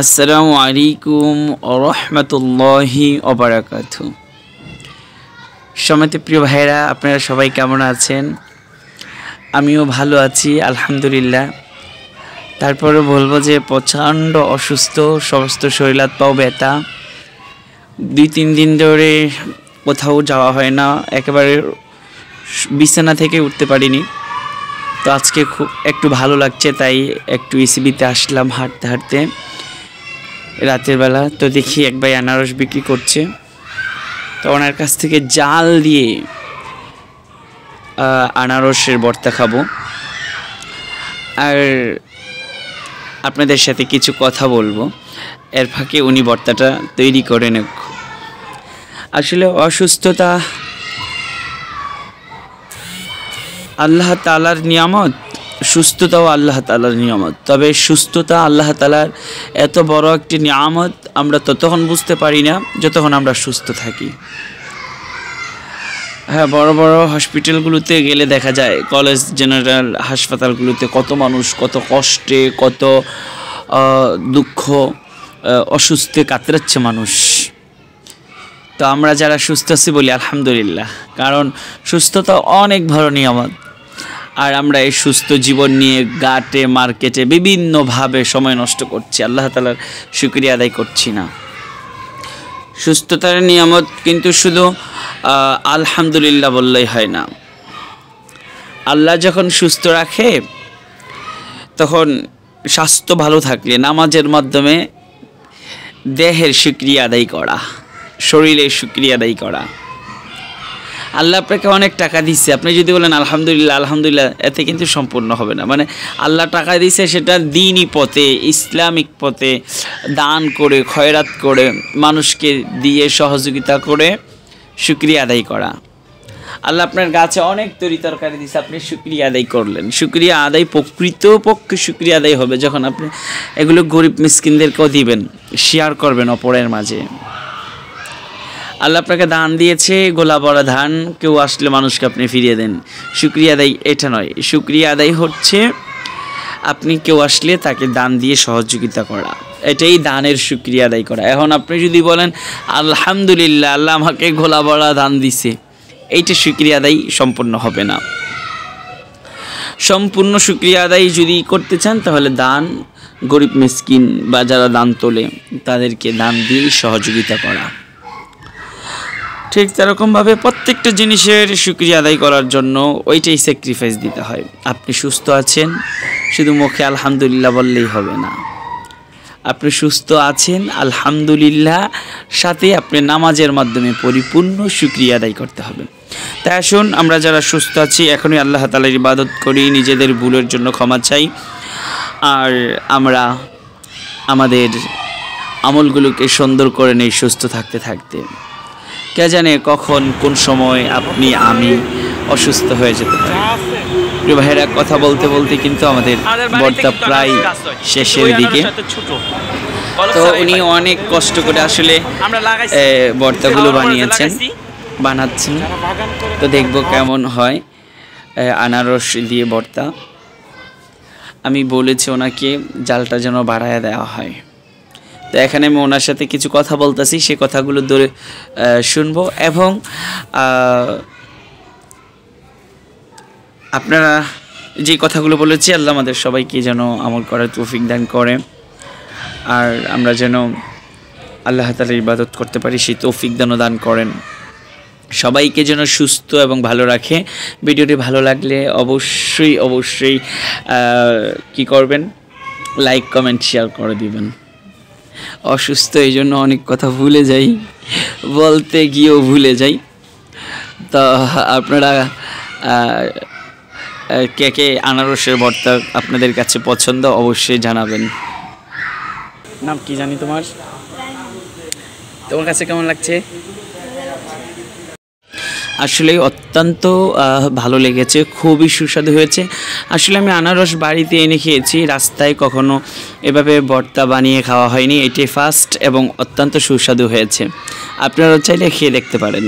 আসসালামু আলাইকুম ওয়া রাহমাতুল্লাহি ওয়া বারাকাতুহু। সম্মানিত প্রিয় ভাইরা, আপনারা সবাই কেমন আছেন? আমিও ভালো আছি আলহামদুলিল্লাহ। তারপরে বলবো যে প্রচণ্ড অসুস্থ, সমস্ত শরীর পাও ব্যথা। 2-3 দিন ধরে কোথাও যাওয়া হয় না, একেবারে বিছানা থেকে উঠতে পারিনি। তো আজকে খুব একটু ভালো লাগছে, তাই একটু ইসিবিতে আসলাম হাঁটতে হাঁটতে রাতের বেলা। তো দেখি এক ভাই আনারস বিক্রি করছে, তো ওনার কাছ থেকে জাল দিয়ে আনারসের ভর্তা খাবো, আর আপনাদের সাথে কিছু কথা বলবো। এর ফাঁকে উনি ভর্তাটা তৈরি করে নেন। আসলে অসুস্থতা আল্লাহ তাআলার নিয়ামত, সুস্থতাও আল্লাহ তাআলার নিয়ামত। তবে সুস্থতা আল্লাহ তাআলার এত বড় একটি নিয়ামত আমরা ততক্ষণ বুঝতে পারি না যতক্ষণ আমরা সুস্থ থাকি। হ্যাঁ, বড় বড় হসপিটালগুলোতে গেলে দেখা যায়, কলেজ জেনারেল হাসপাতালগুলোতে কত মানুষ কত কষ্টে, কত দুঃখ, অসুস্থে কাতরাচ্ছে মানুষ। তো আমরা যারা সুস্থ আছি বলি আলহামদুলিল্লাহ, কারণ সুস্থতা অনেক বড় নিয়ামত। আর আমরা এই সুস্থ জীবন নিয়ে ঘাটে মার্কেটে বিভিন্নভাবে সময় নষ্ট করছি, আল্লাহ তাআলার শুকরিয়া আদায় করছি না। সুস্থতার নিয়ামত কিন্তু শুধু আলহামদুলিল্লাহ বললেই হয় না। আল্লাহ যখন সুস্থ রাখে, তখন স্বাস্থ্য ভালো থাকলে নামাজের মাধ্যমে দেহের শুকরিয়া আদায় করা, শরীরের শুকরিয়া আদায় করা। আল্লাহ আপনাকে অনেক টাকা দিচ্ছে, আপনি যদি বলেন আলহামদুলিল্লাহ আলহামদুলিল্লাহ, এতে কিন্তু সম্পূর্ণ হবে না। মানে আল্লাহ টাকা দিচ্ছে, সেটা দ্বীনি পথে, ইসলামিক পথে দান করে, খয়রাত করে, মানুষকে দিয়ে সহযোগিতা করে শুকরিয়া আদায় করা। আল্লাহ আপনার গাছে অনেক তরি তরকারি দিচ্ছে, আপনি শুকরিয়া আদায় করলেন। শুকরিয়া আদায় প্রকৃতপক্ষে শুকরিয়া আদায় হবে যখন আপনি এগুলো গরিব মিসকিনদেরকেও দিবেন, শেয়ার করবেন অপরের মাঝে। আল্লাহ আপনাকে দান দিয়েছে, গোলা ভরা ধান, কেউ আসলে মানুষকে আপনি ফিরিয়ে দেন। শুকরিয়া আদায় এটা নয়, শুকরিয়া আদায় হচ্ছে আপনি কেউ আসলে তাকে দান দিয়ে সহযোগিতা করা, এটাই দানের শুকরিয়া আদায় করা। এখন আপনি যদি বলেন আলহামদুলিল্লাহ আল্লাহ আমাকে গোলা ভরা ধান দিছে, এইটা শুকরিয়া আদায় সম্পূর্ণ হবে না। সম্পূর্ণ শুকরিয়া আদায় যদি করতে চান, তাহলে দান, গরিব মিসকিন বা যারা দান তোলে তাদেরকে দান দিয়ে সহযোগিতা করা। ঠিক সেরকমভাবে প্রত্যেকটা জিনিসের শুকরিয়া আদায় করার জন্য ওইটাই স্যাক্রিফাইস দিতে হয়। আপনি সুস্থ আছেন, শুধু মুখে আলহামদুলিল্লাহ বললেই হবে না। আপনি সুস্থ আছেন আলহামদুলিল্লাহ, সাথে আপনি নামাজের মাধ্যমে পরিপূর্ণ শুকরিয়া আদায় করতে হবে। তাই আসুন, আমরা যারা সুস্থ আছি এখনই আল্লাহ তাআলার ইবাদত করি, নিজেদের ভুলের জন্য ক্ষমা চাই, আর আমরা আমাদের আমলগুলোকে সুন্দর করে নেই সুস্থ থাকতে থাকতে। কে জানে কখন কোন সময় আপনি আমি অসুস্থ হয়ে যেতে পারি। প্রিয় ভাইয়েরা, কথা বলতে বলতে কিন্তু আমাদের ভর্তা প্রায় শেষের দিকে। তো উনি অনেক কষ্ট করে আসলে ভর্তাগুলো বানাচ্ছেন। তো দেখবো কেমন হয় আনারস দিয়ে ভর্তা। আমি বলেছি ওনাকে জালটা যেন বাড়ায় দেওয়া হয়। তো এখানে আমি ওনার সাথে কিছু কথা বলতেছি, সে কথাগুলো ধরে শুনবো, এবং আপনারা যে কথাগুলো বলেছি, আল্লাহ আমাদের সবাইকে যেন আমল করার তৌফিক দান করে, আর আমরা যেন আল্লাহ তাআলার ইবাদত করতে পারি, সেই তৌফিক দান করেন। সবাইকে যেন সুস্থ এবং ভালো রাখে। ভিডিওটি ভালো লাগলে অবশ্যই কি করবেন, লাইক কমেন্ট শেয়ার করে দিবেন। অসুস্থ এই জন্য অনেক কথা ভুলে যাই, বলতে গিয়েও ভুলে যাই। তো আপনারা কে কে আনারসের ভর্তা আপনাদের কাছে পছন্দ অবশ্যই জানাবেন। নাম কি জানি তোমার? তোমার কাছে কেমন লাগছে? আসলে অত্যন্ত ভালো লেগেছে, খুবই সুস্বাদু হয়েছে। আসলে আমি আনারস বাড়িতে এনে খেয়েছি, রাস্তায় কখনো এভাবে ভর্তা বানিয়ে খাওয়া হয়নি, এটি ফার্স্ট এবং অত্যন্ত সুস্বাদু হয়েছে। আপনারা চাইলে খেয়ে দেখতে পারেন।